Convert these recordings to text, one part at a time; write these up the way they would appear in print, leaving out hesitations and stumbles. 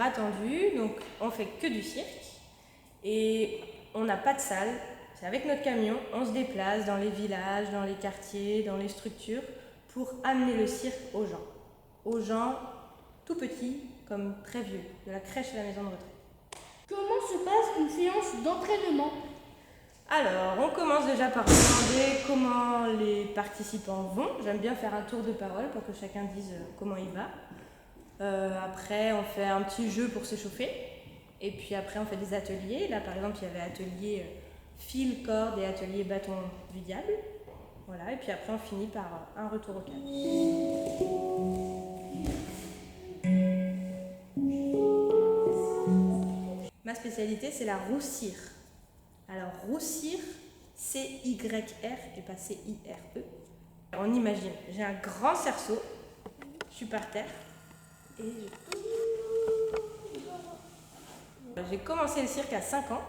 attendu, donc on fait que du cirque et on n'a pas de salle. C'est avec notre camion, on se déplace dans les villages, dans les quartiers, dans les structures pour amener le cirque aux gens. Aux gens tout petits comme très vieux, de la crèche à la maison de retraite. Comment se passe une séance d'entraînement? Alors, on commence déjà par demander comment les participants vont. J'aime bien faire un tour de parole pour que chacun dise comment il va. Après, on fait un petit jeu pour s'échauffer. Et puis après, on fait des ateliers. Là, par exemple, il y avait atelier fil, corde et atelier bâton du diable. Voilà, et puis après, on finit par un retour au calme. Ma spécialité, c'est la roue cire. Alors, roue cire, C-Y-R et pas C-I-R-E. On imagine, j'ai un grand cerceau, je suis par terre et j'ai commencé le cirque à 5 ans,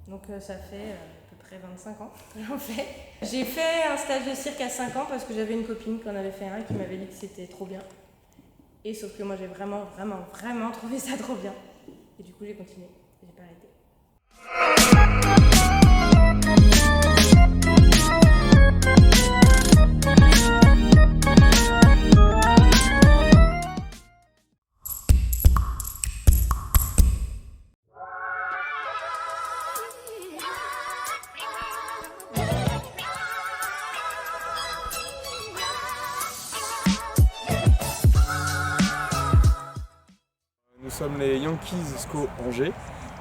donc ça fait à peu près 25 ans que j'en fais. J'ai fait un stage de cirque à 5 ans parce que j'avais une copine qui en avait fait un qui m'avait dit que c'était trop bien. Et sauf que moi j'ai vraiment trouvé ça trop bien. Et du coup j'ai continué, j'ai pas arrêté. Nous sommes les Yankees SCO Angers.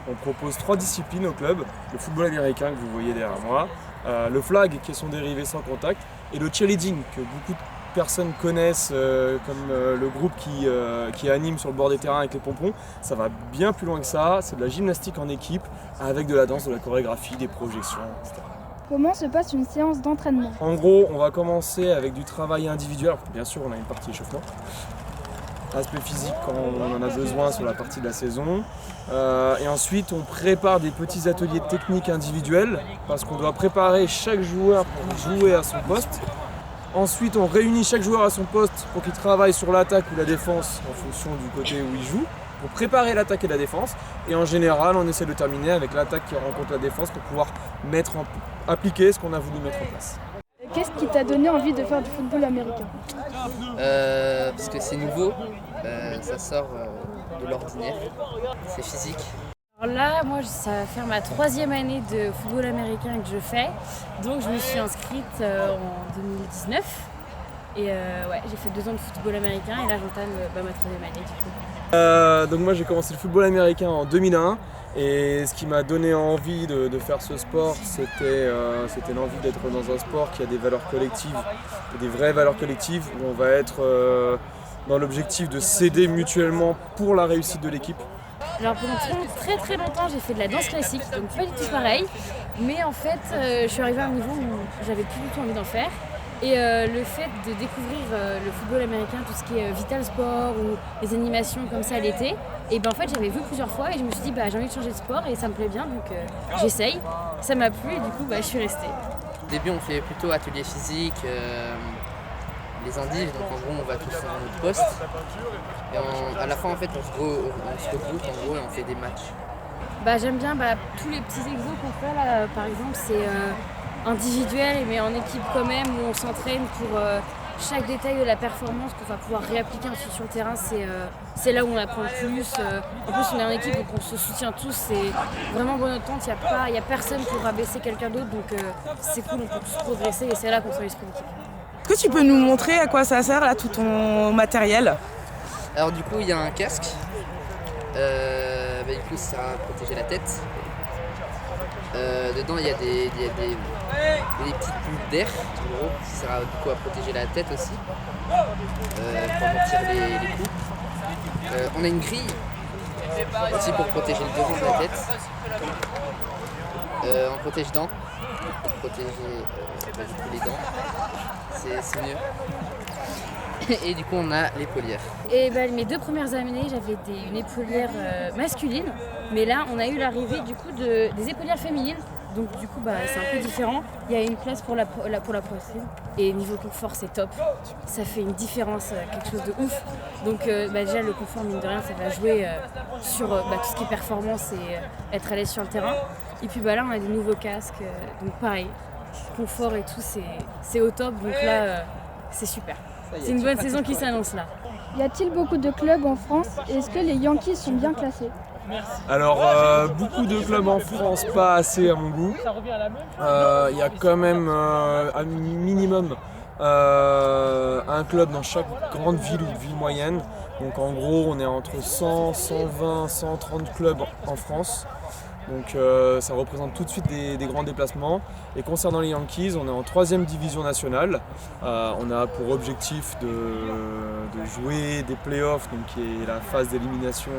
On propose 3 disciplines au club, le football américain que vous voyez derrière moi, le flag qui est son dérivé sans contact et le cheerleading que beaucoup de personnes connaissent comme le groupe qui anime sur le bord des terrains avec les pompons. Ça va bien plus loin que ça, c'est de la gymnastique en équipe avec de la danse, de la chorégraphie, des projections, etc. Comment se passe une séance d'entraînement? En gros, on va commencer avec du travail individuel. Bien sûr, on a une partie échauffement. Aspect physique quand on en a besoin sur la partie de la saison. Et ensuite, on prépare des petits ateliers techniques individuels parce qu'on doit préparer chaque joueur pour jouer à son poste. Ensuite, on réunit chaque joueur à son poste pour qu'il travaille sur l'attaque ou la défense en fonction du côté où il joue, pour préparer l'attaque et la défense. Et en général, on essaie de terminer avec l'attaque qui rencontre la défense pour pouvoir appliquer ce qu'on a voulu mettre en place. Qu'est-ce qui t'a donné envie de faire du football américain? Parce que c'est nouveau, ça sort de l'ordinaire, c'est physique. Alors là, moi, ça va faire ma 3e année de football américain que je fais. Donc je me suis inscrite en 2019. Et ouais, j'ai fait 2 ans de football américain et là j'entame ma 3e année du coup. Donc moi j'ai commencé le football américain en 2001 et ce qui m'a donné envie de faire ce sport, c'était l'envie d'être dans un sport qui a des valeurs collectives, des vraies valeurs collectives où on va être dans l'objectif de s'aider mutuellement pour la réussite de l'équipe. Alors pendant très longtemps j'ai fait de la danse classique, donc pas du tout pareil. Mais en fait je suis arrivée à un niveau où j'avais plus du tout envie d'en faire. Et le fait de découvrir le football américain, tout ce qui est Vital Sport ou les animations comme ça l'été, et ben en fait j'avais vu plusieurs fois et je me suis dit j'ai envie de changer de sport et ça me plaît bien donc j'essaye. Ça m'a plu et du coup je suis restée. Au début on fait plutôt atelier physique, les endives, donc en gros on va tous sur notre poste. Et à la fin en fait on se regroupe en gros et on fait des matchs. J'aime bien tous les petits exos qu'on fait là, par exemple c'est individuel mais en équipe quand même où on s'entraîne pour chaque détail de la performance qu'on va pouvoir réappliquer ensuite sur le terrain. C'est là où on apprend le plus. En plus on est en équipe donc on se soutient tous, c'est vraiment bonne entente, il n'y a personne pour rabaisser quelqu'un d'autre donc c'est cool, on peut tous progresser et c'est là qu'on fait l'esprit d'équipe. Est-ce que tu peux nous montrer à quoi ça sert là tout ton matériel? Alors du coup il y a un casque, du coup ça sert à protéger la tête. Dedans il y a des petites bulles d'air en gros, qui sert du coup à protéger la tête aussi, pour amortir les coups. On a une grille aussi pour protéger le devant de la tête. En protège-dents, pour protéger du coup les dents, c'est mieux. Et du coup on a l'épaulière. Et mes 2 premières années j'avais une épaulière masculine, mais là on a eu l'arrivée du coup des épaulières féminines. Donc du coup, c'est un peu différent. Il y a une place pour la poitrine. Et niveau confort, c'est top. Ça fait une différence, quelque chose de ouf. Donc déjà, le confort, mine de rien, ça va jouer sur tout ce qui est performance et être à l'aise sur le terrain. Et puis là, on a des nouveaux casques. Donc pareil, confort et tout, c'est au top. Donc là, c'est super. C'est une bonne saison qui s'annonce là. Y a-t-il beaucoup de clubs en France et est-ce que les Yankees sont bien classés? Alors, beaucoup de clubs en France, pas assez à mon goût. Il y a quand même un minimum un club dans chaque grande ville ou ville moyenne. Donc en gros, on est entre 100, 120, 130 clubs en France. Donc ça représente tout de suite des grands déplacements. Et concernant les Yankees, on est en 3e division nationale. On a pour objectif de jouer des playoffs, donc qui est la phase d'élimination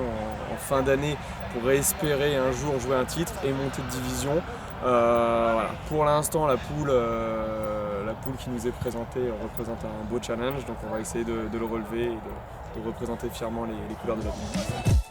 en fin d'année, pour espérer un jour jouer un titre et monter de division. Voilà. Pour l'instant, la poule qui nous est présentée représente un beau challenge, donc on va essayer de le relever et de représenter fièrement les couleurs de la poule.